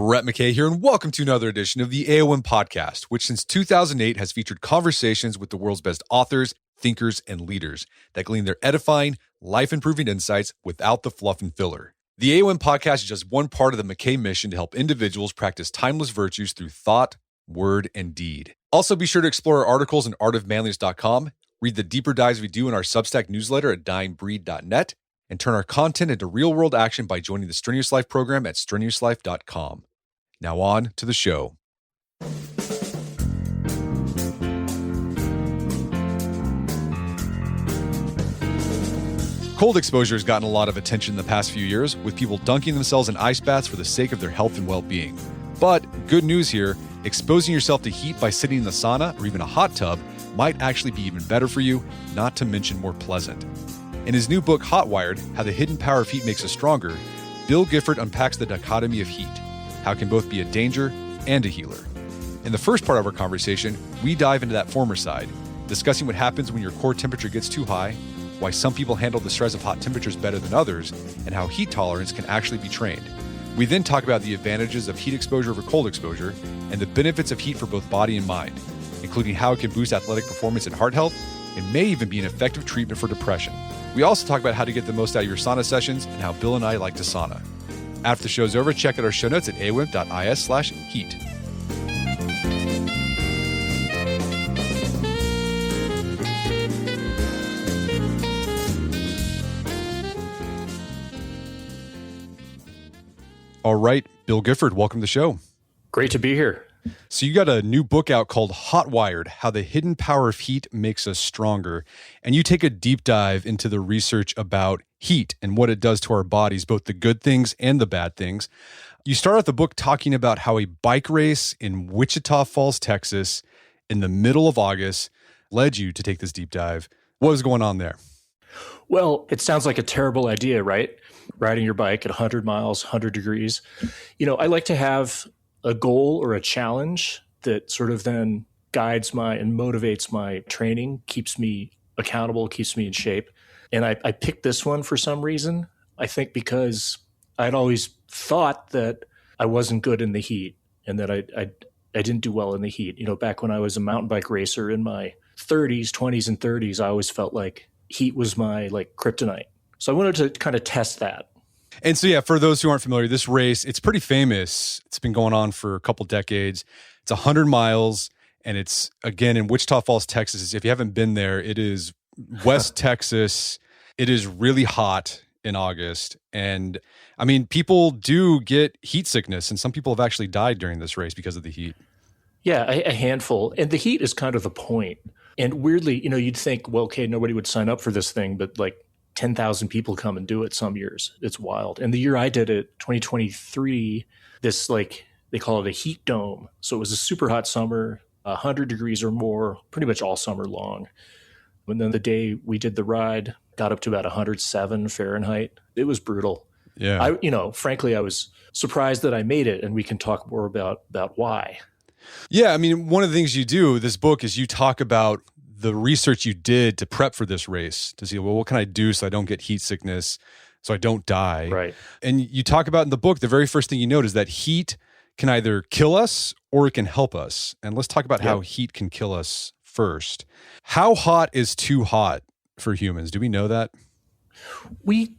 Brett McKay here, and welcome to another edition of the AOM podcast, which since 2008 has featured conversations with the world's best authors, thinkers, and leaders that glean their edifying, life-improving insights without the fluff and filler. The AOM podcast is just one part of the McKay mission to help individuals practice timeless virtues through thought, word, and deed. Also, be sure to explore our articles at artofmanliness.com, read the deeper dives we do in our Substack newsletter at dyingbreed.net, and turn our content into real-world action by joining the Strenuous Life program at strenuouslife.com. Now on to the show. Cold exposure has gotten a lot of attention in the past few years, with people dunking themselves in ice baths for the sake of their health and well-being. But good news here, exposing yourself to heat by sitting in the sauna or even a hot tub might actually be even better for you, not to mention more pleasant. In his new book, Hot Wired, How the Hidden Power of Heat Makes Us Stronger, Bill Gifford unpacks the dichotomy of heat, how it can both be a danger and a healer. In the first part of our conversation, we dive into that former side, discussing what happens when your core temperature gets too high, why some people handle the stress of hot temperatures better than others, and how heat tolerance can actually be trained. We then talk about the advantages of heat exposure over cold exposure, and the benefits of heat for both body and mind, including how it can boost athletic performance and heart health, and may even be an effective treatment for depression. We also talk about how to get the most out of your sauna sessions and how Bill and I like to sauna. After the show's over, check out our show notes at awimp.is/heat. All right, Bill Gifford, welcome to the show. Great to be here. So you got a new book out called Hot Wired, How the Hidden Power of Heat Makes Us Stronger. And you take a deep dive into the research about heat and what it does to our bodies, both the good things and the bad things. You start out the book talking about how a bike race in Wichita Falls, Texas, in the middle of August led you to take this deep dive. What was going on there? Well, it sounds like a terrible idea, right? Riding your bike at 100 miles, 100 degrees. You know, I like to have a goal or a challenge that sort of then guides and motivates my training, keeps me accountable, keeps me in shape. And I picked this one for some reason. I think because I'd always thought that I wasn't good in the heat and that I didn't do well in the heat. You know, back when I was a mountain bike racer in my 20s and 30s, I always felt like heat was my kryptonite. So I wanted to kind of test that. And so, yeah, for those who aren't familiar, this race, it's pretty famous. It's been going on for a couple decades. It's 100 miles, and it's, again, in Wichita Falls, Texas. If you haven't been there, it is West Texas. It is really hot in August. And, I mean, people do get heat sickness, and some people have actually died during this race because of the heat. Yeah, a handful. And the heat is kind of the point. And weirdly, you know, you'd think, well, okay, nobody would sign up for this thing, but 10,000 people come and do it some years. It's wild. And the year I did it, 2023, this they call it a heat dome. So it was a super hot summer, 100 degrees or more, pretty much all summer long. And then the day we did the ride, got up to about 107 Fahrenheit. It was brutal. Yeah. Frankly, I was surprised that I made it, and we can talk more about why. Yeah, I mean, one of the things you do, this book, is you talk about the research you did to prep for this race, to see, well, what can I do so I don't get heat sickness, so I don't die? Right. And you talk about in the book, the very first thing you note is that heat can either kill us or it can help us. And let's talk about how heat can kill us first. How hot is too hot for humans? Do we know that? We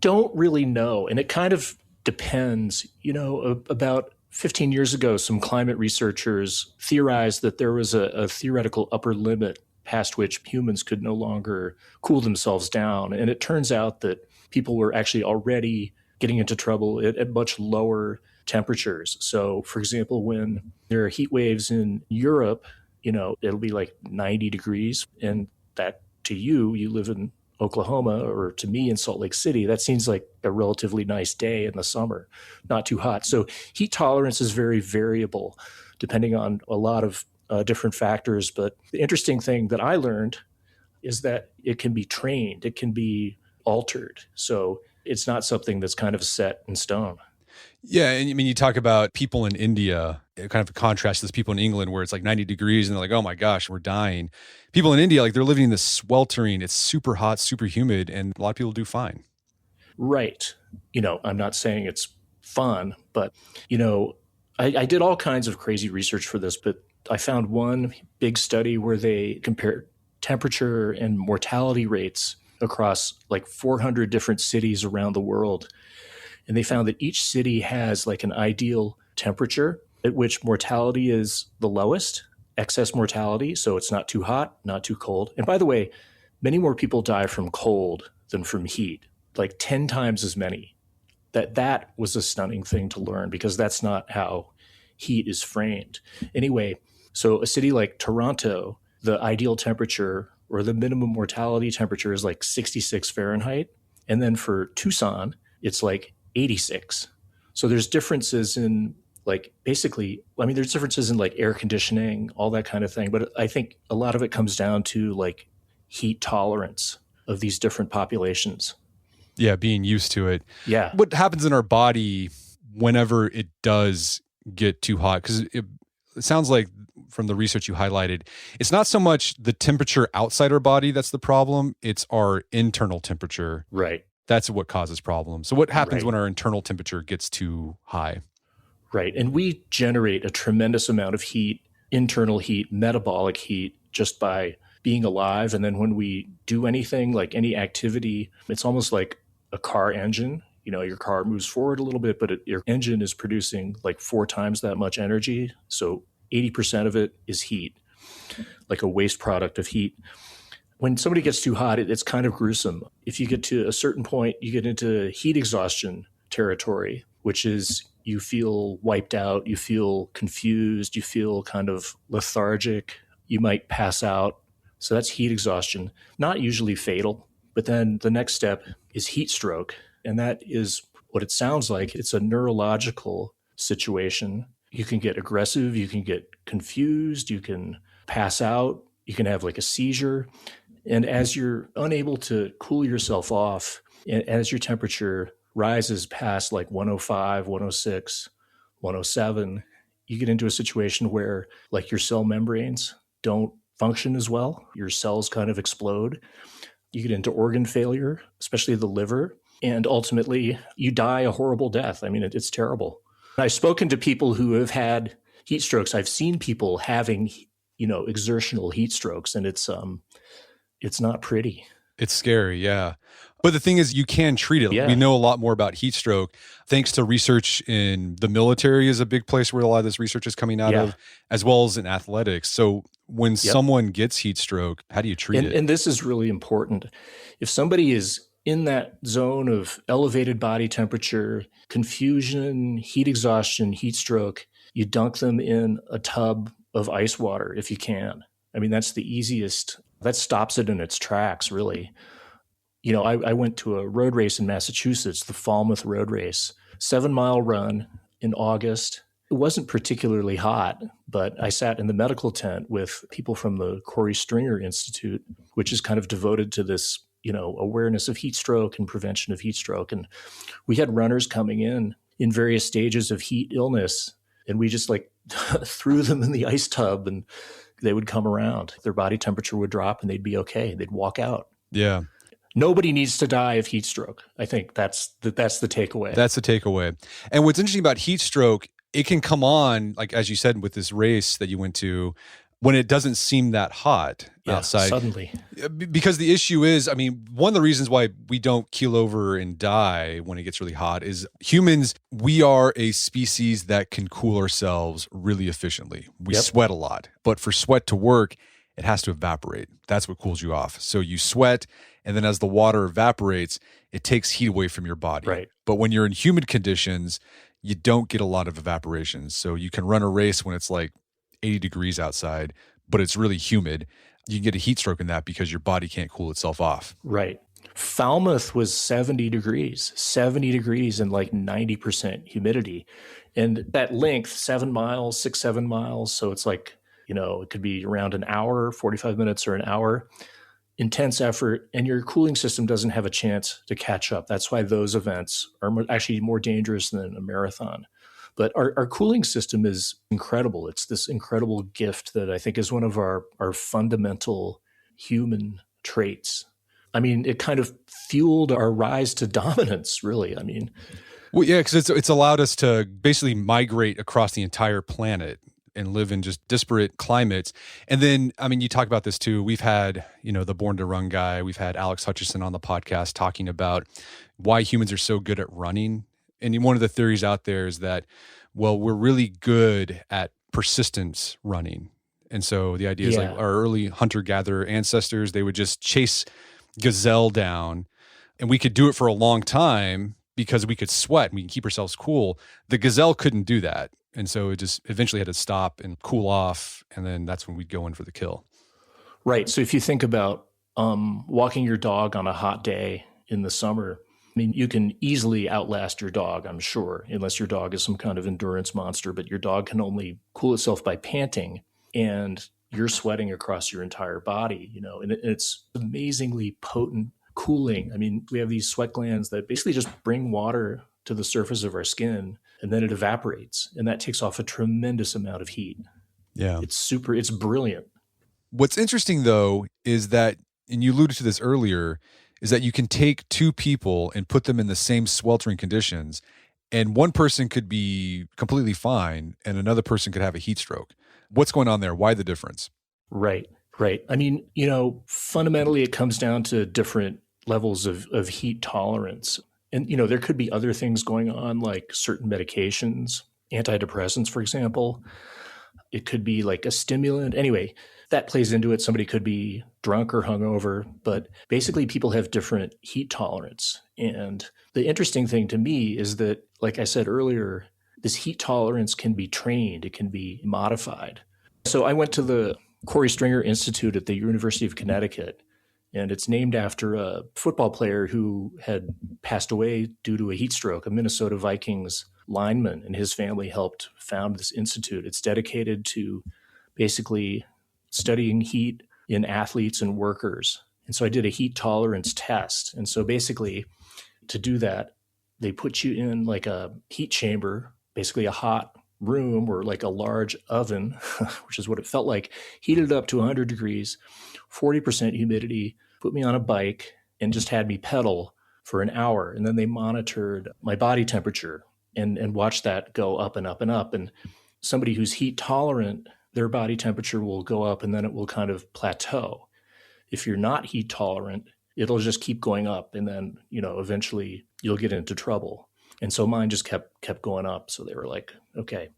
don't really know. And it kind of depends. You know, about 15 years ago, some climate researchers theorized that there was a theoretical upper limit past which humans could no longer cool themselves down. And it turns out that people were actually already getting into trouble at much lower temperatures. So, for example, when there are heat waves in Europe, you know, it'll be 90 degrees. And that to you live in Oklahoma, or to me in Salt Lake City, that seems like a relatively nice day in the summer, not too hot. So heat tolerance is very variable depending on a lot of different factors. But the interesting thing that I learned is that it can be trained, it can be altered. So it's not something that's kind of set in stone. Yeah, and I mean, you talk about people in India, kind of a contrast to this people in England where it's 90 degrees and they're like, oh my gosh, we're dying. People in India, they're living in this sweltering, it's super hot, super humid, and a lot of people do fine. Right. I'm not saying it's fun, but, I did all kinds of crazy research for this, but I found one big study where they compared temperature and mortality rates across like 400 different cities around the world. And they found that each city has like an ideal temperature at which mortality is the lowest, excess mortality. So it's not too hot, not too cold. And by the way, many more people die from cold than from heat, like 10 times as many. That was a stunning thing to learn because that's not how heat is framed. Anyway, so a city like Toronto, the ideal temperature or the minimum mortality temperature is like 66 Fahrenheit. And then for Tucson, it's like 86. So there's differences in like basically, I mean, there's differences in like air conditioning, all that kind of thing. But I think a lot of it comes down to like heat tolerance of these different populations. Yeah, being used to it. Yeah. What happens in our body whenever it does get too hot? Because it sounds like from the research you highlighted, it's not so much the temperature outside our body that's the problem, it's our internal temperature. Right. That's what causes problems. So what happens Right. when our internal temperature gets too high? Right. And we generate a tremendous amount of heat, internal heat, metabolic heat, just by being alive. And then when we do anything, like any activity, it's almost like a car engine. You know, your car moves forward a little bit, but your engine is producing like 4 times that much energy. So 80% of it is heat, like a waste product of heat. When somebody gets too hot, it's kind of gruesome. If you get to a certain point, you get into heat exhaustion territory, which is you feel wiped out, you feel confused, you feel kind of lethargic, you might pass out. So that's heat exhaustion, not usually fatal. But then the next step is heat stroke. And that is what it sounds like. It's a neurological situation. You can get aggressive, you can get confused, you can pass out, you can have like a seizure. And as you're unable to cool yourself off, and as your temperature rises past like 105, 106, 107, you get into a situation where like your cell membranes don't function as well. Your cells kind of explode. You get into organ failure, especially the liver. And ultimately, you die a horrible death. I mean, it's terrible. I've spoken to people who have had heat strokes. I've seen people having, exertional heat strokes, and it's not pretty. It's scary, yeah. But the thing is, you can treat it. Yeah. We know a lot more about heat stroke thanks to research in the military is a big place where a lot of this research is coming out of, as well as in athletics. So when someone gets heat stroke, how do you treat it? And this is really important. If somebody is in that zone of elevated body temperature, confusion, heat exhaustion, heat stroke, you dunk them in a tub of ice water if you can. I mean, that's the easiest. That stops it in its tracks, really. I went to a road race in Massachusetts, the Falmouth Road Race, 7-mile run in August. It wasn't particularly hot, but I sat in the medical tent with people from the Corey Stringer Institute, which is kind of devoted to this, awareness of heat stroke and prevention of heat stroke. And we had runners coming in various stages of heat illness, and we just like threw them in the ice tub and they would come around. Their body temperature would drop and they'd be okay. They'd walk out. Yeah. Nobody needs to die of heat stroke. I think that's the takeaway. That's the takeaway. And what's interesting about heat stroke, it can come on, like as you said, with this race that you went to, when it doesn't seem that hot outside. Suddenly. Because the issue is, I mean, one of the reasons why we don't keel over and die when it gets really hot is humans, we are a species that can cool ourselves really efficiently. We sweat a lot, but for sweat to work, it has to evaporate. That's what cools you off. So you sweat, and then as the water evaporates, it takes heat away from your body. Right. But when you're in humid conditions, you don't get a lot of evaporation. So you can run a race when it's like 80 degrees outside, but it's really humid. You can get a heat stroke in that because your body can't cool itself off. Right. Falmouth was 70 degrees and like 90% humidity. And that length, 7 miles, 7 miles. So it's like, it could be around an hour, 45 minutes or an hour, intense effort, and your cooling system doesn't have a chance to catch up. That's why those events are actually more dangerous than a marathon. But our cooling system is incredible. It's this incredible gift that I think is one of our fundamental human traits. I mean, it kind of fueled our rise to dominance, really. I mean, Well, yeah, because it's allowed us to basically migrate across the entire planet and live in just disparate climates. And then, I mean, you talk about this too. We've had, the Born to Run guy. We've had Alex Hutchison on the podcast talking about why humans are so good at running. And one of the theories out there is that, well, we're really good at persistence running. And so the idea is like our early hunter-gatherer ancestors, they would just chase gazelle down, and we could do it for a long time because we could sweat and we can keep ourselves cool. The gazelle couldn't do that. And so it just eventually had to stop and cool off. And then that's when we'd go in for the kill. Right. So if you think about walking your dog on a hot day in the summer, I mean, you can easily outlast your dog, I'm sure, unless your dog is some kind of endurance monster, but your dog can only cool itself by panting, and you're sweating across your entire body, and it's amazingly potent cooling. I mean, we have these sweat glands that basically just bring water to the surface of our skin, and then it evaporates, and that takes off a tremendous amount of heat. Yeah. It's brilliant. What's interesting though is that, and you alluded to this earlier, is that you can take two people and put them in the same sweltering conditions, and one person could be completely fine and another person could have a heat stroke. What's going on there? Why the difference? Right. I mean, fundamentally it comes down to different levels of heat tolerance. And, there could be other things going on, like certain medications, antidepressants, for example. It could be like a stimulant. Anyway, that plays into it. Somebody could be drunk or hungover, but basically people have different heat tolerance. And the interesting thing to me is that, like I said earlier, this heat tolerance can be trained. It can be modified. So I went to the Corey Stringer Institute at the University of Connecticut, and it's named after a football player who had passed away due to a heat stroke, a Minnesota Vikings lineman, and his family helped found this institute. It's dedicated to basically studying heat in athletes and workers. And so I did a heat tolerance test. And so basically to do that, they put you in like a heat chamber, basically a hot room or like a large oven, which is what it felt like, heated up to 100 degrees, 40% humidity, put me on a bike and just had me pedal for an hour. And then they monitored my body temperature and watched that go up and up and up. And somebody who's heat tolerant, their body temperature will go up and then it will kind of plateau. If you're not heat tolerant, it'll just keep going up. And then, eventually you'll get into trouble. And so mine just kept going up. So they were like, okay,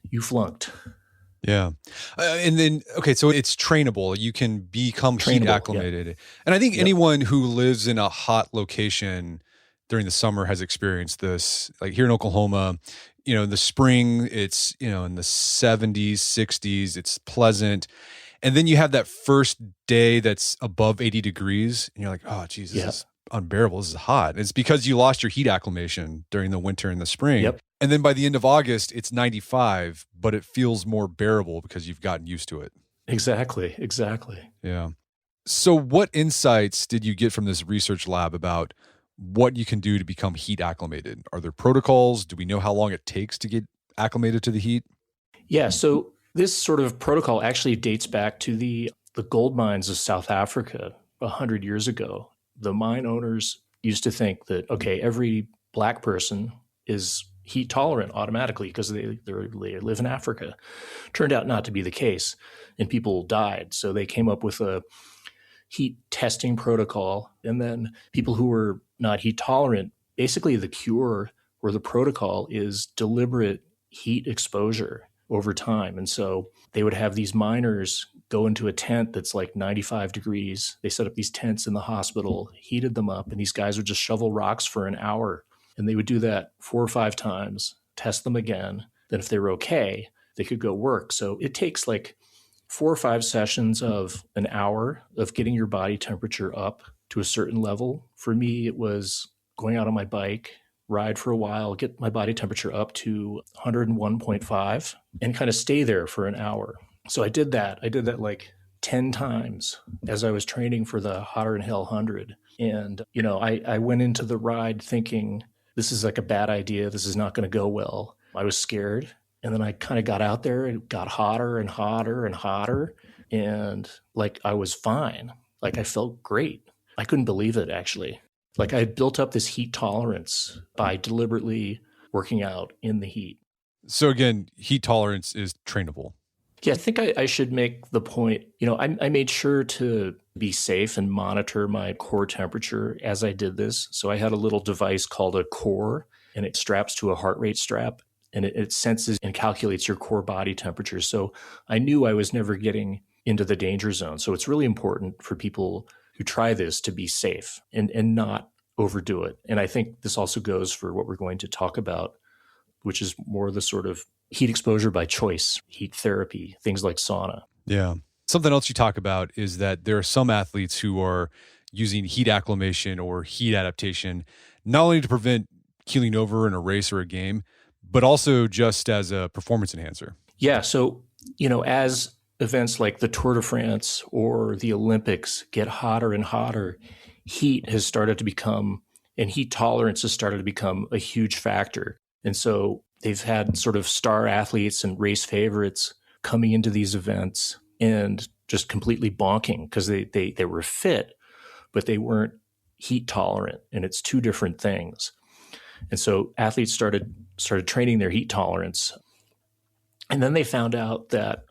you flunked. Yeah. And then, okay, so it's trainable. You can become heat acclimated. Yeah. And I think anyone who lives in a hot location during the summer has experienced this. Like here in Oklahoma, in the spring, it's, in the 70s, 60s, it's pleasant. And then you have that first day that's above 80 degrees and you're like, oh, geez, this is unbearable. This is hot. And it's because you lost your heat acclimation during the winter and the spring. Yep. And then by the end of August, it's 95, but it feels more bearable because you've gotten used to it. Exactly. Yeah. So what insights did you get from this research lab about what you can do to become heat acclimated? Are there protocols? Do we know how long it takes to get acclimated to the heat? Yeah. So this sort of protocol actually dates back to the gold mines of South Africa 100 years ago. The mine owners used to think that, okay, every Black person is heat tolerant automatically because they live in Africa. Turned out not to be the case, and people died. So they came up with a heat testing protocol. And then people who were not heat tolerant, basically the cure or the protocol is deliberate heat exposure over time. And so they would have these miners go into a tent that's like 95 degrees. They set up these tents in the hospital, heated them up, and these guys would just shovel rocks for an hour. And they would do that 4 or 5 times, test them again. Then if they were okay, they could go work. So it takes like 4 or 5 sessions of an hour of getting your body temperature up to a certain level. For me, it was going out on my bike, ride for a while, get my body temperature up to 101.5 and kind of stay there for an hour. So I did that. Like 10 times as I was training for the Hotter Than Hell 100. And, I went into the ride thinking, this is like a bad idea. This is not going to go well. I was scared. And then I kind of got out there and got hotter and hotter and hotter. And like I was fine. Like I felt great. I couldn't believe it, actually. Like I had built up this heat tolerance by deliberately working out in the heat. So again, heat tolerance is trainable. Yeah, I think I should make the point. I made sure to be safe and monitor my core temperature as I did this. So I had a little device called a core, and it straps to a heart rate strap, and it senses and calculates your core body temperature. So I knew I was never getting into the danger zone. So it's really important for people who try this to be safe and not overdo it. And I think this also goes for what we're going to talk about, which is more the sort of heat exposure by choice, heat therapy, things like sauna. Yeah. Something else you talk about is that there are some athletes who are using heat acclimation or heat adaptation, not only to prevent keeling over in a race or a game, but also just as a performance enhancer. Yeah. So, as events like the Tour de France or the Olympics get hotter and hotter, heat has started to become, and heat tolerance has started to become a huge factor. And so they've had sort of star athletes and race favorites coming into these events and just completely bonking because they were fit, but they weren't heat tolerant. And it's two different things. And so athletes started training their heat tolerance. And then they found out that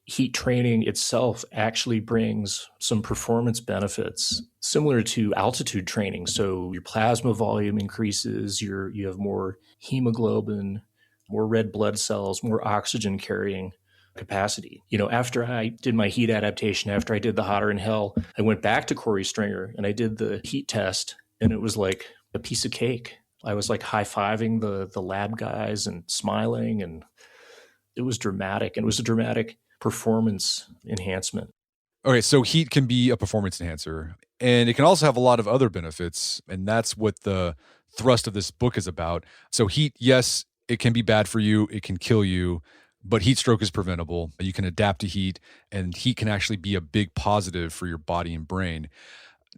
heat training itself actually brings some performance benefits similar to altitude training. So your plasma volume increases, you have more hemoglobin, more red blood cells, more oxygen carrying capacity. After I did my heat adaptation, after I did the Hotter in Hell, I went back to Corey Stringer and I did the heat test, and it was like a piece of cake. I was like high-fiving the lab guys and smiling, and it was dramatic. And it was a dramatic performance enhancement. Okay, so heat can be a performance enhancer, and it can also have a lot of other benefits, and that's what the thrust of this book is about. So heat, yes, it can be bad for you, it can kill you, but heat stroke is preventable. You can adapt to heat, and heat can actually be a big positive for your body and brain.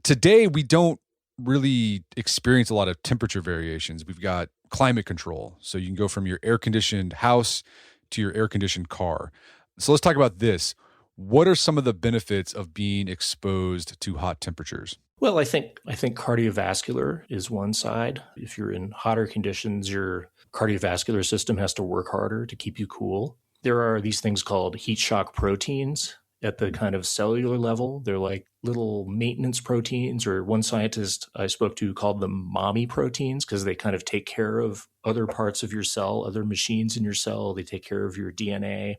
Today, we don't really experience a lot of temperature variations. We've got climate control, so you can go from your air-conditioned house to your air-conditioned car. So let's talk about this. What are some of the benefits of being exposed to hot temperatures? Well, I think cardiovascular is one side. If you're in hotter conditions, your cardiovascular system has to work harder to keep you cool. There are these things called heat shock proteins at the kind of cellular level. They're like little maintenance proteins, or one scientist I spoke to called them mommy proteins because they kind of take care of other parts of your cell, other machines in your cell. They take care of your DNA.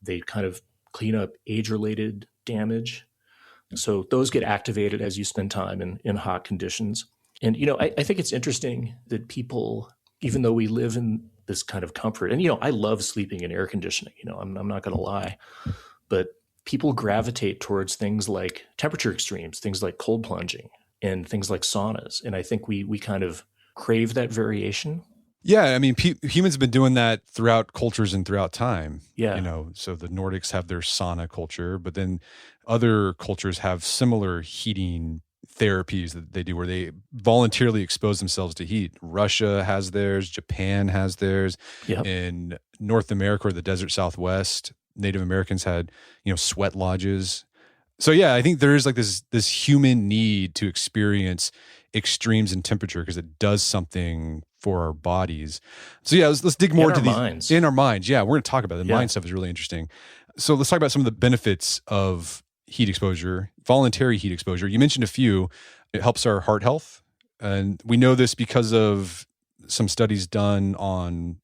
They kind of clean up age-related damage. So those get activated as you spend time in hot conditions. And, I think it's interesting that people, even though we live in this kind of comfort, and, I love sleeping in air conditioning, I'm not going to lie, but people gravitate towards things like temperature extremes, things like cold plunging, and things like saunas. And I think we kind of crave that variation. Yeah, I mean, humans have been doing that throughout cultures and throughout time. Yeah. So the Nordics have their sauna culture, but then other cultures have similar heating therapies that they do where they voluntarily expose themselves to heat. Russia has theirs, Japan has theirs. Yep. In North America or the desert Southwest, Native Americans had, sweat lodges. So yeah, I think there is like this human need to experience extremes in temperature because it does something for our bodies. So yeah, let's dig more into these minds. In our minds. Yeah, we're going to talk about it. The mind stuff is really interesting. So let's talk about some of the benefits of heat exposure, voluntary heat exposure. You mentioned a few. It helps our heart health, and we know this because of some studies done on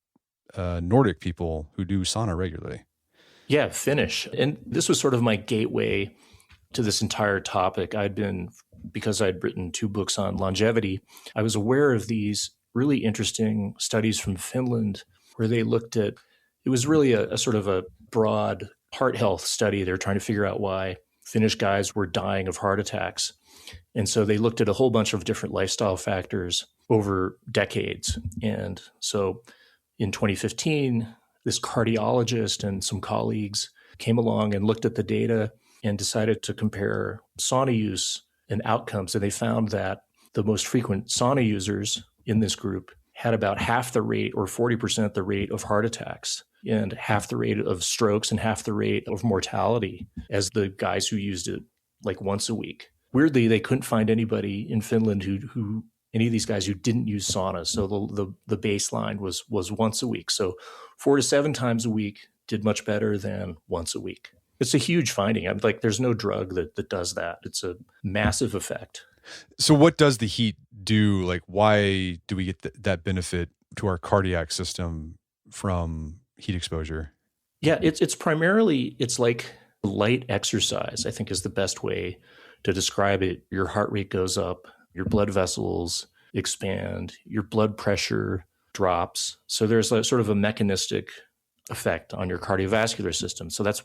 Nordic people who do sauna regularly. Yeah, Finnish. And this was sort of my gateway to this entire topic. Because I'd written 2 books on longevity, I was aware of these really interesting studies from Finland where they looked at, it was really a sort of a broad heart health study. They were trying to figure out why Finnish guys were dying of heart attacks. And so they looked at a whole bunch of different lifestyle factors over decades. And so in 2015, this cardiologist and some colleagues came along and looked at the data and decided to compare sauna use and outcomes. And they found that the most frequent sauna users in this group had about half the rate, or 40% the rate, of heart attacks, and half the rate of strokes and half the rate of mortality as the guys who used it like once a week. weirdly, they couldn't find anybody in Finland who any of these guys who didn't use sauna. So the baseline was once a week. So 4 to 7 times a week did much better than once a week. It's a huge finding. I'm like, there's no drug that does that. It's a massive effect. So what does the heat do? Like, why do we get that benefit to our cardiac system from heat exposure? Yeah, it's primarily, it's like light exercise, I think is the best way to describe it. Your heart rate goes up, your blood vessels expand, your blood pressure drops. So there's a sort of a mechanistic effect on your cardiovascular system. So that's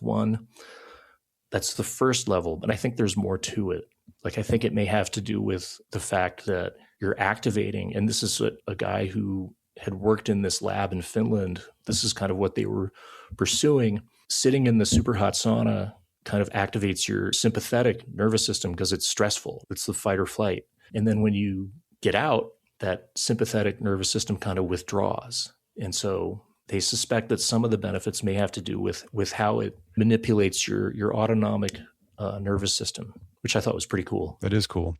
the first level, but I think there's more to it. Like, I think it may have to do with the fact that you're activating, and this is a guy who had worked in this lab in Finland. This is kind of what they were pursuing. Sitting in the super hot sauna kind of activates your sympathetic nervous system because it's stressful. It's the fight or flight. And then when you get out, that sympathetic nervous system kind of withdraws. And so they suspect that some of the benefits may have to do with how it manipulates your autonomic nervous system, which I thought was pretty cool. That is cool.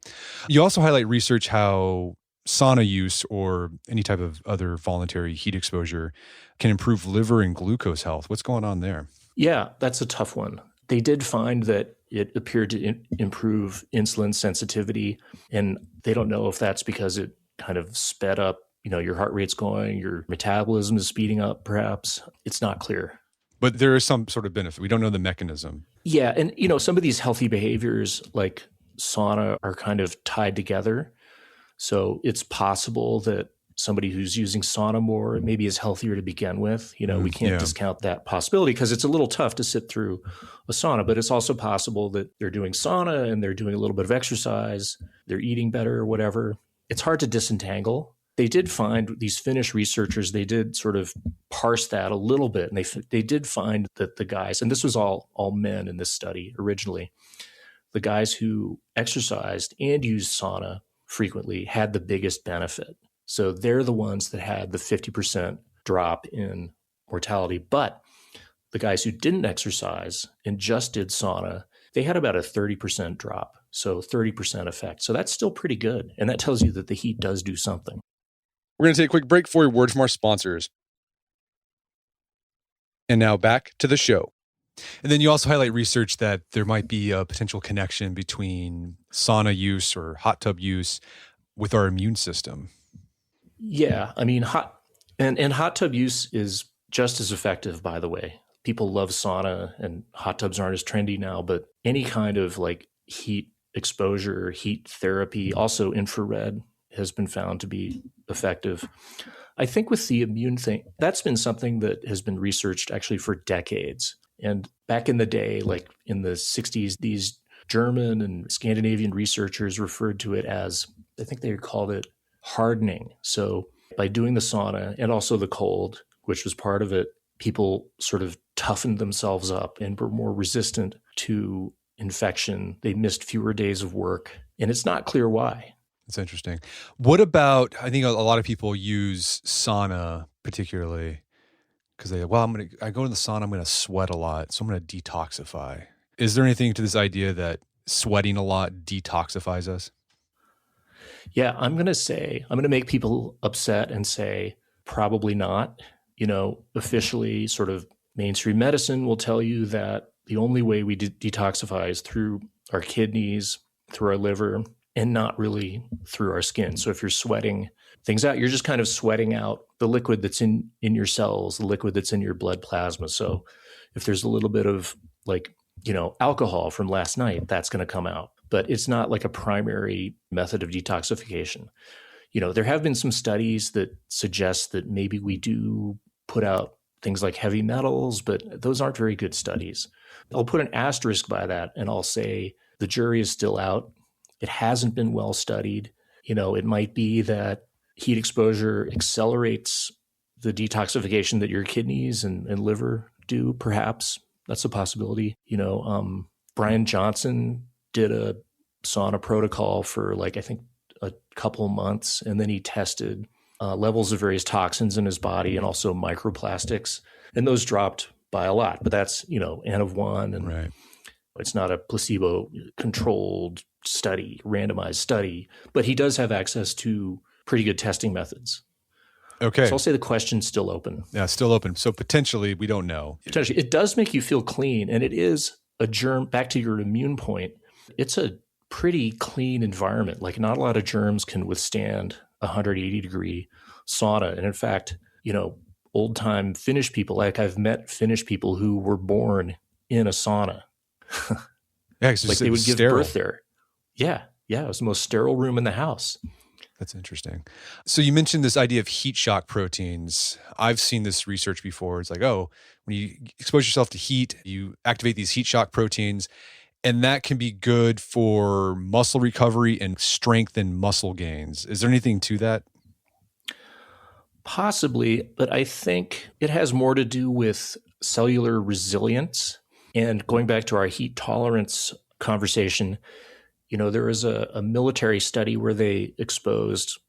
You also highlight research how sauna use or any type of other voluntary heat exposure can improve liver and glucose health. What's going on there? Yeah, that's a tough one. They did find that it appeared to improve insulin sensitivity, and they don't know if that's because it kind of sped up, your heart rate's going, your metabolism is speeding up, perhaps. It's not clear. But there is some sort of benefit. We don't know the mechanism. Yeah, and some of these healthy behaviors like sauna are kind of tied together. So it's possible that somebody who's using sauna more maybe is healthier to begin with. We can't discount that possibility because it's a little tough to sit through a sauna, but it's also possible that they're doing sauna and they're doing a little bit of exercise, they're eating better or whatever. It's hard to disentangle. They did find, these Finnish researchers, they did sort of parse that a little bit, and they did find that the guys, and this was all men in this study originally, the guys who exercised and used sauna frequently had the biggest benefit. So they're the ones that had the 50% drop in mortality. But the guys who didn't exercise and just did sauna, they had about a 30% drop. So 30% effect. So that's still pretty good. And that tells you that the heat does do something. We're going to take a quick break for a word from our sponsors. And now back to the show. And then you also highlight research that there might be a potential connection between sauna use or hot tub use with our immune system. Yeah, I mean, hot tub use is just as effective, by the way. People love sauna, and hot tubs aren't as trendy now, but any kind of like heat exposure, heat therapy, also infrared has been found to be effective. I think with the immune thing, that's been something that has been researched actually for decades. And back in the day, like in the 60s, these German and Scandinavian researchers referred to it as, I think they called it hardening. So by doing the sauna and also the cold, which was part of it, people sort of toughened themselves up and were more resistant to infection. They missed fewer days of work, and it's not clear why. That's interesting. What about, I think a lot of people use sauna particularly because I go to the sauna, I'm going to sweat a lot, so I'm going to detoxify. Is there anything to this idea that sweating a lot detoxifies us? Yeah, I'm going to make people upset and say probably not. Officially, sort of mainstream medicine will tell you that the only way we detoxify is through our kidneys, through our liver, and not really through our skin. So if you're sweating things out, you're just kind of sweating out the liquid that's in your cells, the liquid that's in your blood plasma. So if there's a little bit of alcohol from last night, that's going to come out. But it's not like a primary method of detoxification. There have been some studies that suggest that maybe we do put out things like heavy metals, but those aren't very good studies. I'll put an asterisk by that, and I'll say the jury is still out. It hasn't been well studied. It might be that heat exposure accelerates the detoxification that your kidneys and liver do, perhaps. That's a possibility. Brian Johnson did a sauna protocol for I think a couple of months, and then he tested levels of various toxins in his body and also microplastics, and those dropped by a lot. But that's N of 1, and right. It's not a placebo-controlled study, randomized study, but he does have access to pretty good testing methods. Okay. So I'll say the question's still open. Yeah, still open. So potentially, we don't know. Potentially, it does make you feel clean, and it is a germ. Back to your immune point, it's a pretty clean environment. Like not a lot of germs can withstand 180-degree sauna. And in fact, old time Finnish people, like I've met Finnish people who were born in a sauna. Yeah, like they would give birth there. Yeah. It was the most sterile room in the house. That's interesting. So you mentioned this idea of heat shock proteins. I've seen this research before. It's like, when you expose yourself to heat, you activate these heat shock proteins, and that can be good for muscle recovery and strengthen muscle gains. Is there anything to that? Possibly, but I think it has more to do with cellular resilience. And going back to our heat tolerance conversation, there was a military study where they exposed,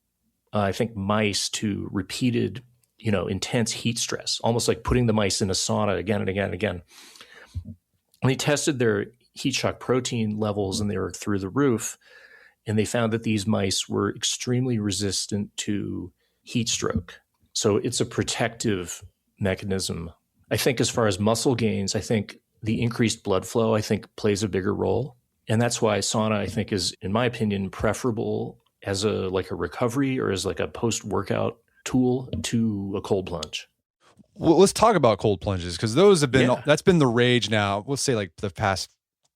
I think, mice to repeated, intense heat stress, almost like putting the mice in a sauna again and again and again. And they tested their heat shock protein levels and they were through the roof. And they found that these mice were extremely resistant to heat stroke. So it's a protective mechanism. I think as far as muscle gains, I think the increased blood flow, I think, plays a bigger role. And that's why sauna, I think, is, in my opinion, preferable as a recovery or as like a post-workout tool to a cold plunge. Well, let's talk about cold plunges because those have been, that's been the rage now. Let's say like the past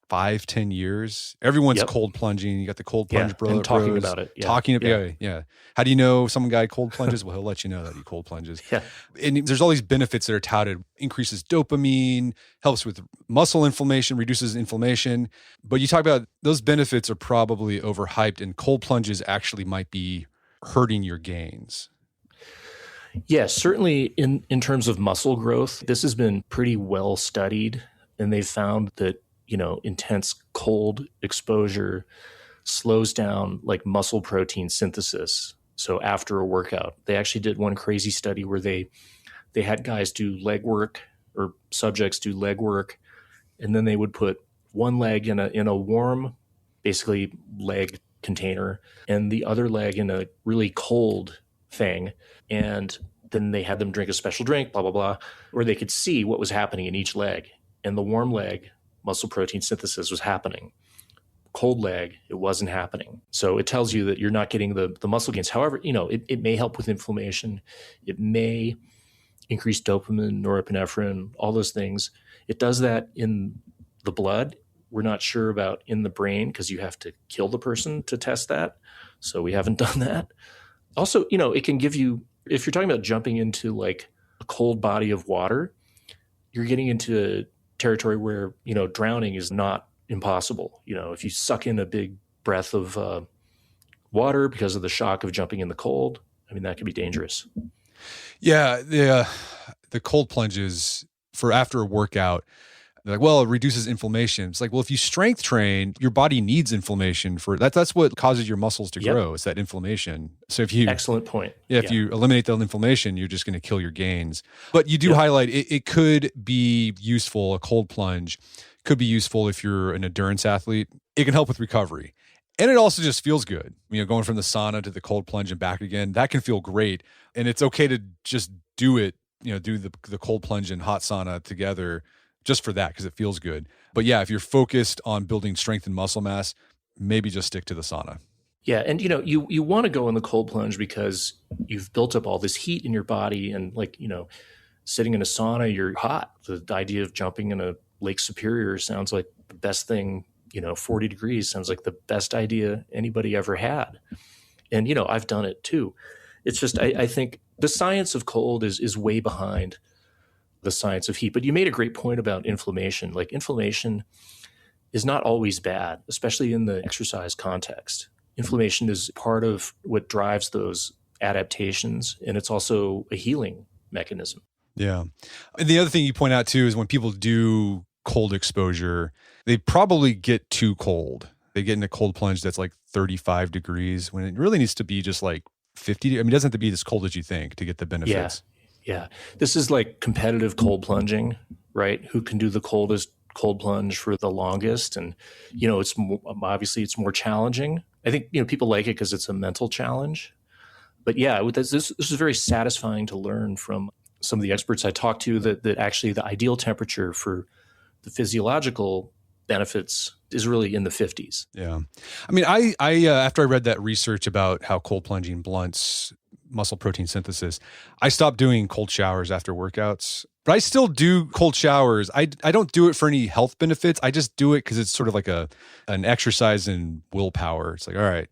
5-10 years. Everyone's cold plunging. You got the cold plunge bros. And talking about it. Yeah. How do you know some guy cold plunges? Well, he'll let you know that he cold plunges. Yeah. And there's all these benefits that are touted. Increases dopamine, helps with muscle inflammation, reduces inflammation. But you talk about those benefits are probably overhyped and cold plunges actually might be hurting your gains. Yes, certainly in terms of muscle growth, this has been pretty well studied. And they've found that intense cold exposure slows down like muscle protein synthesis. So after a workout, they actually did one crazy study where they had guys do leg work or subjects do leg work, and then they would put one leg in a warm, basically leg container, and the other leg in a really cold thing. And then they had them drink a special drink, blah, blah, blah, where they could see what was happening in each leg. And the warm leg, muscle protein synthesis was happening. Cold leg, it wasn't happening. So it tells you that you're not getting the muscle gains. However, it may help with inflammation. It may increase dopamine, norepinephrine, all those things. It does that in the blood. We're not sure about in the brain because you have to kill the person to test that. So we haven't done that. Also, it can give you, if you're talking about jumping into like a cold body of water, you're getting into territory where, drowning is not impossible. If you suck in a big breath of water because of the shock of jumping in the cold, that could be dangerous. Yeah. The cold plunges for after a workout, they're like, well, it reduces inflammation. It's like, well, if you strength train, your body needs inflammation for that. That's what causes your muscles to grow. It's that inflammation. So excellent point. Yeah, if you eliminate the inflammation, you're just going to kill your gains. But you do highlight it could be useful. A cold plunge could be useful if you're an endurance athlete. It can help with recovery. And it also just feels good. Going from the sauna to the cold plunge and back again, that can feel great. And it's okay to just do it, do the cold plunge and hot sauna together just for that, because it feels good. But yeah, if you're focused on building strength and muscle mass, maybe just stick to the sauna. Yeah. And, you want to go in the cold plunge because you've built up all this heat in your body and sitting in a sauna, you're hot. The idea of jumping in a Lake Superior sounds like the best thing, 40 degrees sounds like the best idea anybody ever had. And, I've done it too. It's just, I think the science of cold is way behind the science of heat. But you made a great point about inflammation. Like inflammation is not always bad, especially in the exercise context. Inflammation is part of what drives those adaptations, and it's also a healing mechanism. Yeah. And the other thing you point out too is when people do cold exposure, they probably get too cold. They get in a cold plunge that's like 35 degrees when it really needs to be just like 50. It doesn't have to be as cold as you think to get the benefits. Yeah. This is like competitive cold plunging, right? Who can do the coldest cold plunge for the longest. And, obviously it's more challenging. I think, people like it because it's a mental challenge. But yeah, this is very satisfying to learn from some of the experts I talked to that actually the ideal temperature for the physiological benefits is really in the 50s. Yeah. I mean, I after I read that research about how cold plunging blunts muscle protein synthesis, I stopped doing cold showers after workouts. But I still do cold showers. I don't do it for any health benefits. I just do it because it's sort of like an exercise in willpower. It's like, all right,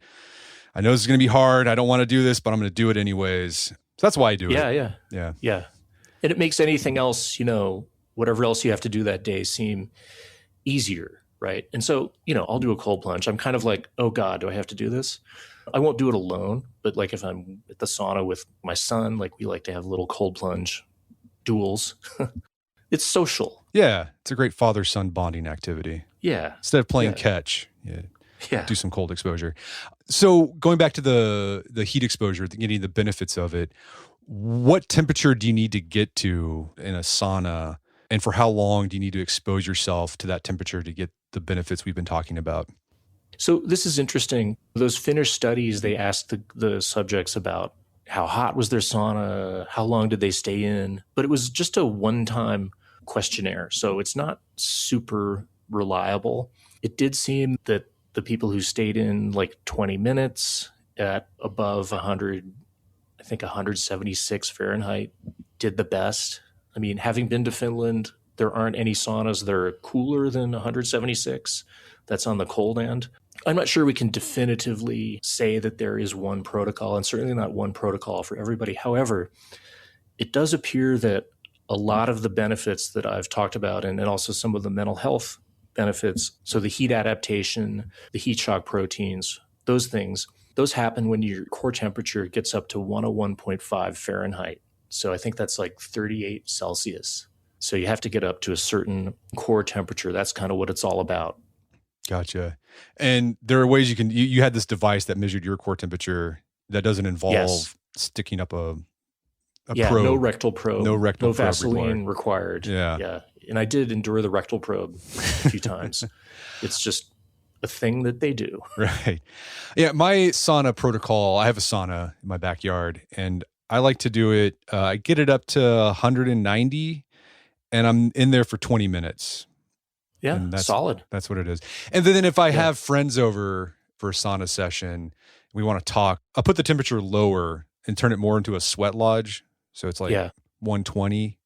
I know this is going to be hard. I don't want to do this, but I'm going to do it anyways. So that's why I do it. Yeah. And it makes anything else, whatever else you have to do that day seem easier, right? And so, I'll do a cold plunge. I'm kind of like, oh God, do I have to do this? I won't do it alone, but like if I'm at the sauna with my son, like we like to have little cold plunge duels. It's social. Yeah. It's a great father-son bonding activity. Yeah. Instead of playing catch. Do some cold exposure. So going back to the heat exposure, getting the benefits of it, what temperature do you need to get to in a sauna? And for how long do you need to expose yourself to that temperature to get the benefits we've been talking about? So this is interesting. Those Finnish studies, they asked the subjects about how hot was their sauna, how long did they stay in, but it was just a one-time questionnaire. So it's not super reliable. It did seem that the people who stayed in like 20 minutes at above 100, I think 176 Fahrenheit, did the best. I mean, having been to Finland, there aren't any saunas that are cooler than 176. That's on the cold end. I'm not sure we can definitively say that there is one protocol, and certainly not one protocol for everybody. However, it does appear that a lot of the benefits that I've talked about, and also some of the mental health benefits, so the heat adaptation, the heat shock proteins, those things, those happen when your core temperature gets up to 101.5 Fahrenheit. So I think that's like 38 Celsius. So you have to get up to a certain core temperature. That's kind of what it's all about. Gotcha. And there are ways you had this device that measured your core temperature that doesn't involve sticking up a probe. No rectal probe. No rectal probe Vaseline required. Yeah. And I did endure the rectal probe a few times. It's just a thing that they do. Right. Yeah. My sauna protocol, I have a sauna in my backyard, and I like to do it. I get it up to 190, and I'm in there for 20 minutes. Yeah, solid. That's what it is. And then if I have friends over for a sauna session, we want to talk, I'll put the temperature lower and turn it more into a sweat lodge. So it's like 120.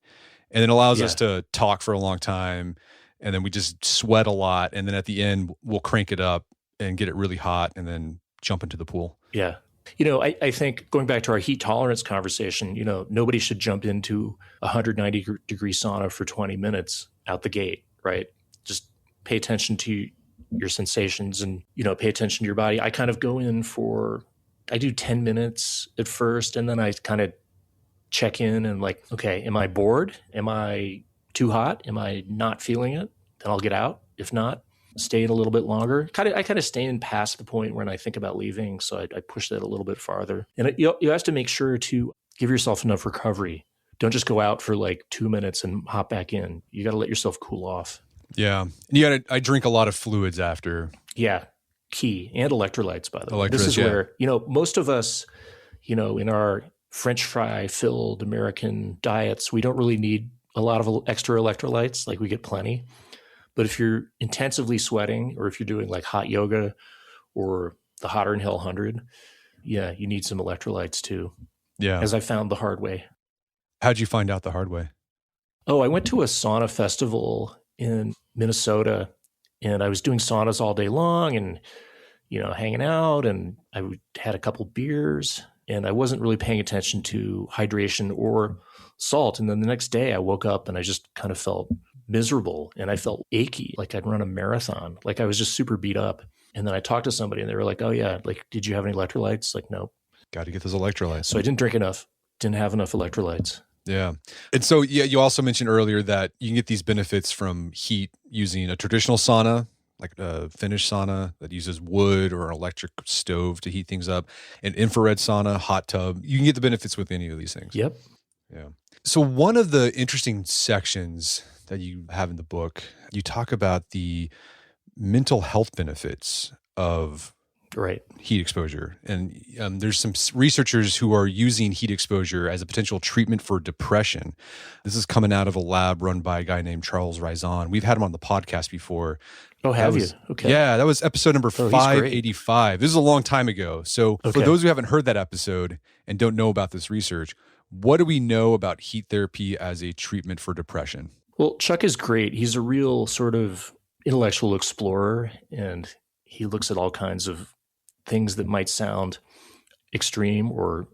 And it allows us to talk for a long time. And then we just sweat a lot. And then at the end, we'll crank it up and get it really hot and then jump into the pool. Yeah. I think going back to our heat tolerance conversation, nobody should jump into a 190 degree sauna for 20 minutes out the gate, right? Just pay attention to your sensations and, pay attention to your body. I kind of go in I do 10 minutes at first, and then I kind of check in and like, okay, am I bored? Am I too hot? Am I not feeling it? Then I'll get out. If not, stay in a little bit longer. I kind of stay in past the point when I think about leaving. So I push that a little bit farther. And you have to make sure to give yourself enough recovery. Don't just go out for like 2 minutes and hop back in. You got to let yourself cool off. Yeah. And I drink a lot of fluids after. Yeah. Key. And electrolytes, by the way. This is where, most of us, in our French fry filled American diets, we don't really need a lot of extra electrolytes. Like we get plenty. But if you're intensively sweating, or if you're doing like hot yoga or the Hotter than Hell 100, you need some electrolytes too. Yeah. As I found the hard way. How'd you find out the hard way? Oh, I went to a sauna festival in Minnesota, and I was doing saunas all day long and, hanging out, and I had a couple beers, and I wasn't really paying attention to hydration or salt. And then the next day I woke up and I just kind of felt miserable, and I felt achy, like I'd run a marathon. Like I was just super beat up. And then I talked to somebody and they were like, oh yeah, like, did you have any electrolytes? Like, nope. Got to get those electrolytes. So I didn't drink enough, didn't have enough electrolytes. Yeah. And so, you also mentioned earlier that you can get these benefits from heat using a traditional sauna, like a Finnish sauna that uses wood or an electric stove to heat things up, an infrared sauna, hot tub. You can get the benefits with any of these things. Yep. Yeah. So one of the interesting sections that you have in the book, you talk about the mental health benefits of Right. heat exposure. And there's some researchers who are using heat exposure as a potential treatment for depression. This is coming out of a lab run by a guy named Charles Rizan. We've had him on the podcast before. Oh, have you? Okay. Yeah, that was episode number Oh, he's great. 585. This is a long time ago. So for Okay. those who haven't heard that episode and don't know about this research, what do we know about heat therapy as a treatment for depression? Well, Chuck is great. He's a real sort of intellectual explorer, and he looks at all kinds of things that might sound extreme or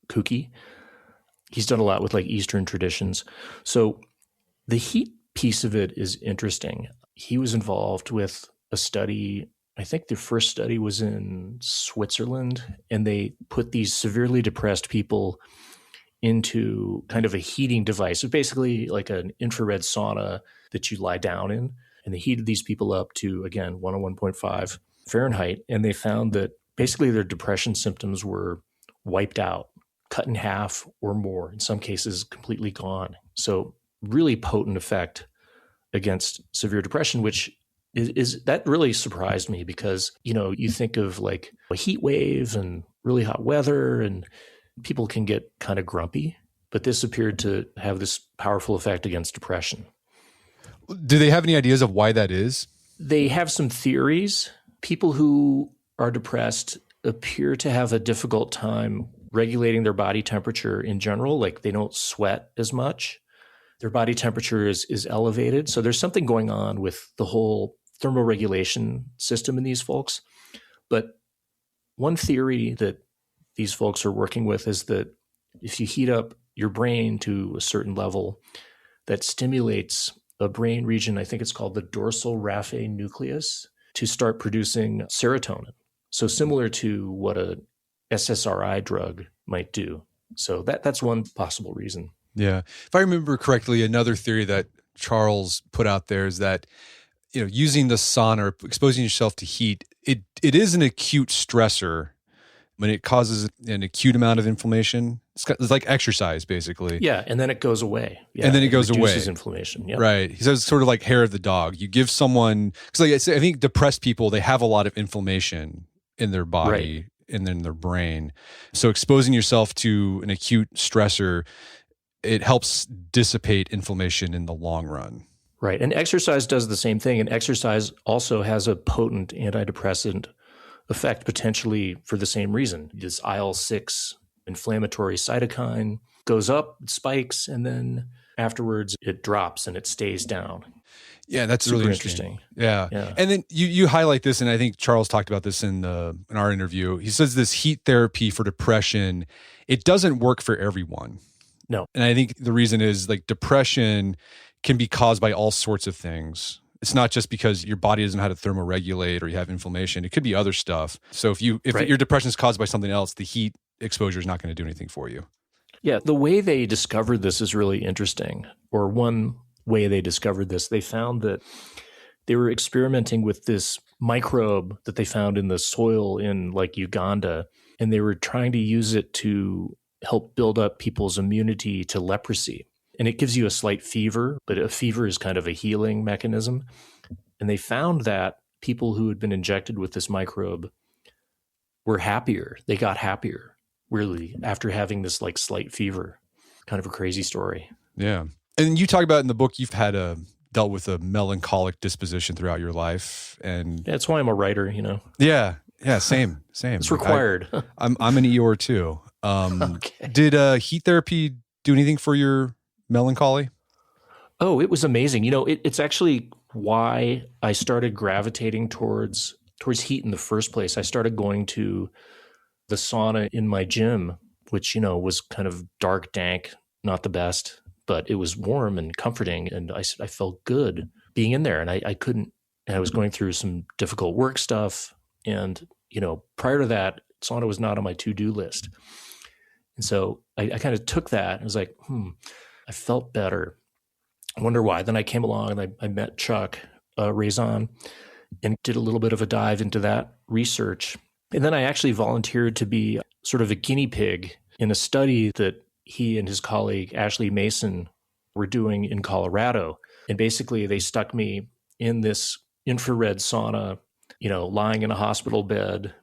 kooky. He's done a lot with like Eastern traditions. So the heat piece of it is interesting. He was involved with a study. I think the first study was in Switzerland, and they put these severely depressed people into kind of a heating device. So basically like an infrared sauna that you lie down in. And they heated these people up to, again, 101.5 Fahrenheit. And they found that basically their depression symptoms were wiped out, cut in half or more, in some cases completely gone. So really potent effect against severe depression, which is that really surprised me because, you know, you think of like a heat wave and really hot weather and people can get kind of grumpy, but this appeared to have this powerful effect against depression. Do they have any ideas of why that is? They have some theories. People who are depressed appear to have a difficult time regulating their body temperature in general. Like they don't sweat as much. Their body temperature is elevated. So there's something going on with the whole thermoregulation system in these folks. But one theory that these folks are working with is that if you heat up your brain to a certain level, that stimulates a brain region, I think it's called the dorsal raphe nucleus, to start producing serotonin. So similar to what a SSRI drug might do. So that's one possible reason. Yeah. If I remember correctly, another theory that Charles put out there is that, you know, using the sauna or exposing yourself to heat, it is an acute stressor when it causes an acute amount of inflammation. It's like exercise, basically. Yeah, and then it goes away. Yeah, and then it goes away. Reduces inflammation. Yep. Right. He says it's sort of like hair of the dog. You give someone, because like I think depressed people, they have a lot of inflammation in their body and in their brain. So exposing yourself to an acute stressor, it helps dissipate inflammation in the long run. Right. And exercise does the same thing. And exercise also has a potent antidepressant effect potentially for the same reason. This IL-6 inflammatory cytokine goes up, it spikes, and then afterwards it drops and it stays down. Yeah, that's Super really interesting. Yeah. Yeah. And then you highlight this, and I think Charles talked about this in our interview. He says this heat therapy for depression, it doesn't work for everyone. No. And I think the reason is like depression can be caused by all sorts of things. It's not just because your body doesn't know how to thermoregulate or you have inflammation. It could be other stuff. So if your depression is caused by something else, the heat exposure is not going to do anything for you. Yeah, the way they discovered this is really interesting. Or one way they discovered this, they found that they were experimenting with this microbe that they found in the soil in like Uganda, and they were trying to use it to help build up people's immunity to leprosy. And it gives you a slight fever, but a fever is kind of a healing mechanism. And they found that people who had been injected with this microbe were happier. They got happier, really, after having this like slight fever. Kind of a crazy story. Yeah. And you talk about in the book, you've had dealt with a melancholic disposition throughout your life. And that's why I'm a writer, you know? Yeah. Yeah. Same. It's required. I'm an Eeyore too. Okay. Did heat therapy do anything for your melancholy? Oh, it was amazing. You know, it's actually why I started gravitating towards heat in the first place. I started going to the sauna in my gym, which, you know, was kind of dark, dank, not the best, but it was warm and comforting. And I felt good being in there. And I was going through some difficult work stuff. And, you know, prior to that, sauna was not on my to-do list. And so I kind of took that and was like, I felt better. I wonder why. Then I came along and I met Chuck Rizan and did a little bit of a dive into that research. And then I actually volunteered to be sort of a guinea pig in a study that he and his colleague, Ashley Mason, were doing in Colorado. And basically they stuck me in this infrared sauna, lying in a hospital bed,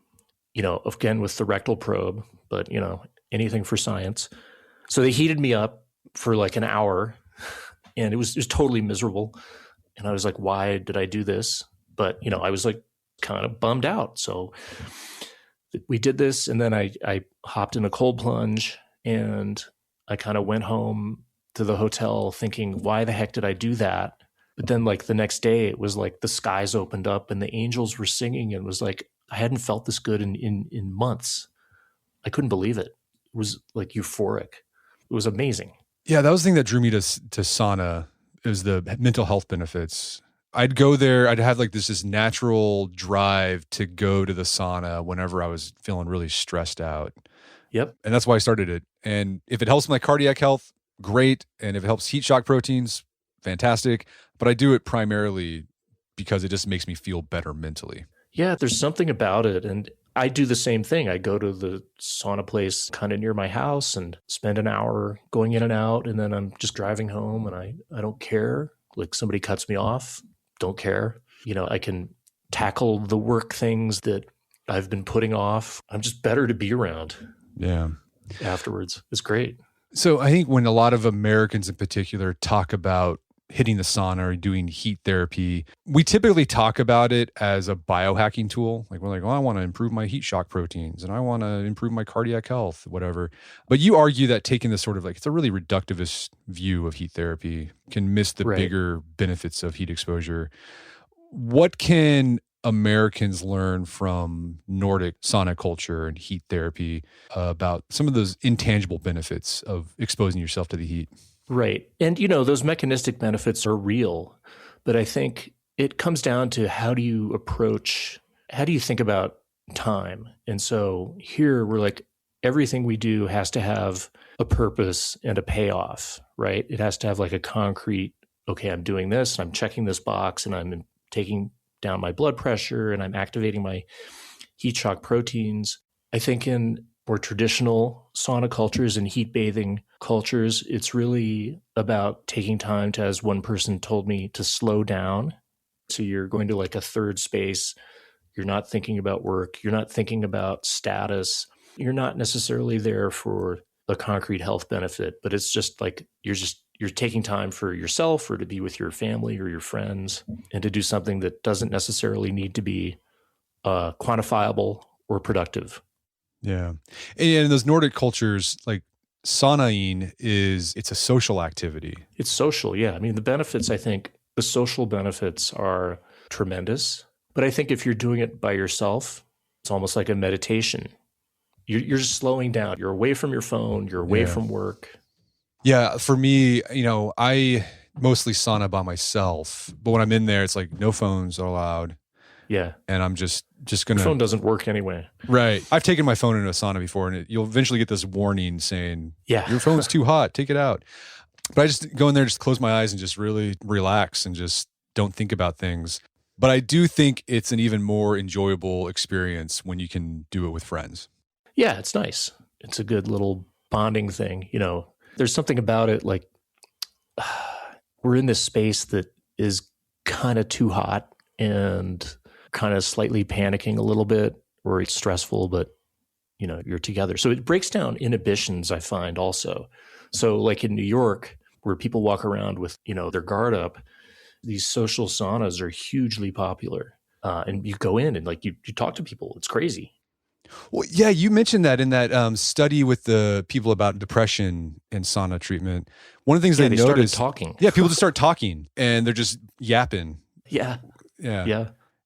again with the rectal probe, but anything for science. So they heated me up for like an hour, and it was totally miserable. And I was like, why did I do this? But, I was like kind of bummed out. So we did this, and then I hopped in a cold plunge, and I kind of went home to the hotel thinking, why the heck did I do that? But then like the next day, it was like the skies opened up and the angels were singing, and it was like, I hadn't felt this good in months. I couldn't believe it. It was like euphoric. It was amazing. Yeah, that was the thing that drew me to sauna. It was the mental health benefits. I'd go there. I'd have like this natural drive to go to the sauna whenever I was feeling really stressed out. Yep. And that's why I started it. And if it helps my cardiac health, great. And if it helps heat shock proteins, fantastic. But I do it primarily because it just makes me feel better mentally. Yeah, there's something about it. And I do the same thing. I go to the sauna place kind of near my house and spend an hour going in and out. And then I'm just driving home, and I don't care. Like somebody cuts me off, don't care. I can tackle the work things that I've been putting off. I'm just better to be around. Yeah. Afterwards. It's great. So I think when a lot of Americans in particular talk about hitting the sauna or doing heat therapy, we typically talk about it as a biohacking tool. Like we're like, oh, I want to improve my heat shock proteins and I want to improve my cardiac health, whatever. But you argue that taking this sort of like, it's a really reductivist view of heat therapy can miss the bigger benefits of heat exposure. What can Americans learn from Nordic sauna culture and heat therapy about some of those intangible benefits of exposing yourself to the heat? Right. And, those mechanistic benefits are real, but I think it comes down to how do you think about time? And so here we're like, everything we do has to have a purpose and a payoff, right? It has to have like a concrete, okay, I'm doing this, and I'm checking this box, and I'm taking down my blood pressure, and I'm activating my heat shock proteins. I think in more traditional sauna cultures and heat bathing cultures, it's really about taking time to, as one person told me, to slow down. So you're going to like a third space. You're not thinking about work. You're not thinking about status. You're not necessarily there for a concrete health benefit, but it's just like you're taking time for yourself or to be with your family or your friends and to do something that doesn't necessarily need to be quantifiable or productive. Yeah. And in those Nordic cultures, like saunaing it's a social activity. It's social. Yeah. I mean, the social benefits are tremendous, but I think if you're doing it by yourself, it's almost like a meditation. You're just slowing down. You're away from your phone. You're away from work. Yeah. For me, I mostly sauna by myself, but when I'm in there, it's like no phones are allowed. Yeah. And I'm just going to... Your phone doesn't work anyway. Right. I've taken my phone into a sauna before, and you'll eventually get this warning saying, your phone's too hot, take it out. But I just go in there, just close my eyes and just really relax and just don't think about things. But I do think it's an even more enjoyable experience when you can do it with friends. Yeah, it's nice. It's a good little bonding thing. There's something about it, like we're in this space that is kind of too hot and kind of slightly panicking a little bit, or it's stressful, but you're together. So it breaks down inhibitions, I find also. So like in New York, where people walk around with, their guard up, these social saunas are hugely popular. And you go in and like you talk to people. It's crazy. Well, yeah, you mentioned that in that study with the people about depression and sauna treatment. One of the things they noticed, talking. Yeah, people just start talking and they're just yapping. Yeah.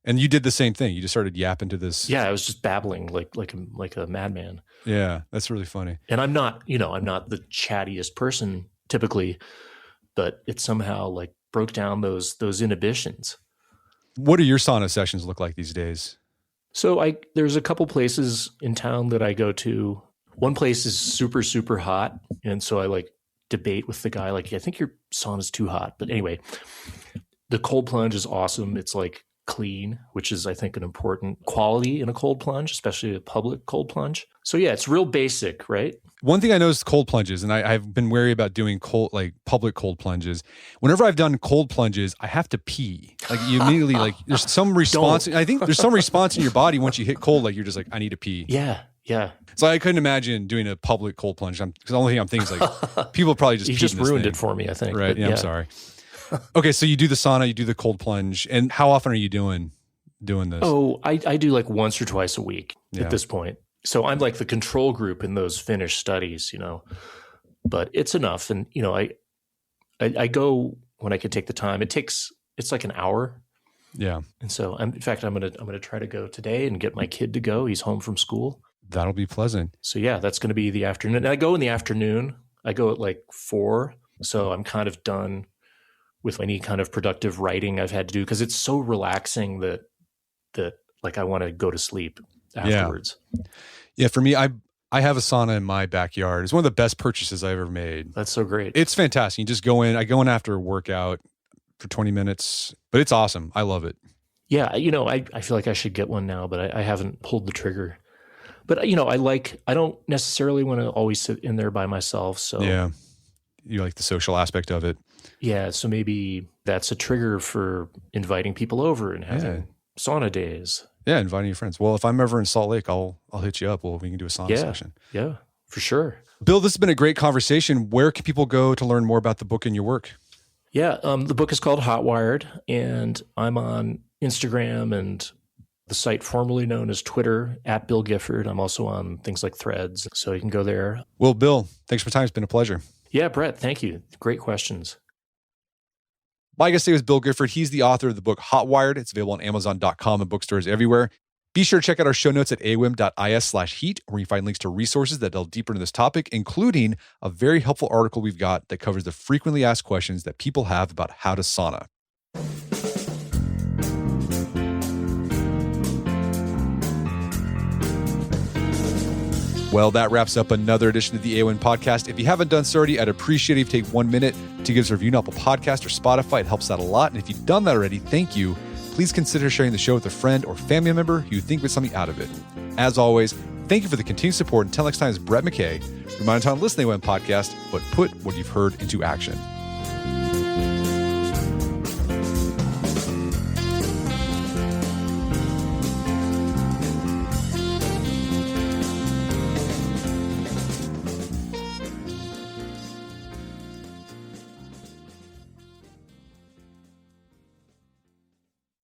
And you did the same thing. You just started yapping to this. Yeah, I was just babbling like a madman. Yeah, that's really funny. And I'm not the chattiest person typically, but it somehow like broke down those inhibitions. What do your sauna sessions look like these days? So there's a couple places in town that I go to. One place is super, super hot. And so I like debate with the guy, like, I think your sauna's too hot. But anyway, the cold plunge is awesome. It's like clean, which is, I think, an important quality in a cold plunge, especially a public cold plunge. So yeah, it's real basic, right? One thing I noticed cold plunges, and I've been wary about doing public cold plunges. Whenever I've done cold plunges, I have to pee. Like you immediately, like there's some response. I think there's some response in your body once you hit cold. Like you're just like, I need to pee. Yeah. So I couldn't imagine doing a public cold plunge. Because the only thing I'm thinking is like, people probably just you just ruined it for me, I think. Right? Yeah, I'm sorry. Okay, so you do the sauna, you do the cold plunge, and how often are you doing this? Oh, I do like once or twice a week at this point. So I'm like the control group in those finished studies, but it's enough. And, I go when I can take the time. It's like an hour. Yeah. And so in fact, I'm going to try to go today and get my kid to go. He's home from school. That'll be pleasant. So yeah, that's going to be the afternoon. And I go in the afternoon. I go at like 4. So I'm kind of done with any kind of productive writing I've had to do, because it's so relaxing that like I want to go to sleep afterwards. Yeah, for me, I have a sauna in my backyard. It's one of the best purchases I ever made. That's so great. It's fantastic. You just go in. I go in after a workout for 20 minutes, but it's awesome. I love it. Yeah, I feel like I should get one now, but I haven't pulled the trigger. But I don't necessarily want to always sit in there by myself. So yeah, you like the social aspect of it. Yeah, so maybe that's a trigger for inviting people over and having sauna days. Yeah, inviting your friends. Well, if I'm ever in Salt Lake, I'll hit you up. Well, we can do a sauna session. Yeah, for sure. Bill, this has been a great conversation. Where can people go to learn more about the book and your work? Yeah, the book is called Hot Wired, and I'm on Instagram and the site formerly known as Twitter, at Bill Gifford. I'm also on things like Threads, so you can go there. Well, Bill, thanks for your time. It's been a pleasure. Yeah, Brett, thank you. Great questions. My guest today was Bill Gifford. He's the author of the book Hot Wired. It's available on Amazon.com and bookstores everywhere. Be sure to check out our show notes at awim.is/heat, where you find links to resources that delve deeper into this topic, including a very helpful article we've got that covers the frequently asked questions that people have about how to sauna. Well, that wraps up another edition of the AON podcast. If you haven't done so already, I'd appreciate it if you take 1 minute to give us a review on Apple Podcast or Spotify. It helps out a lot. And if you've done that already, thank you. Please consider sharing the show with a friend or family member who you think would get something out of it. As always, thank you for the continued support. Until next time, it's Brett McKay. Reminder to listen to the AON podcast, but put what you've heard into action.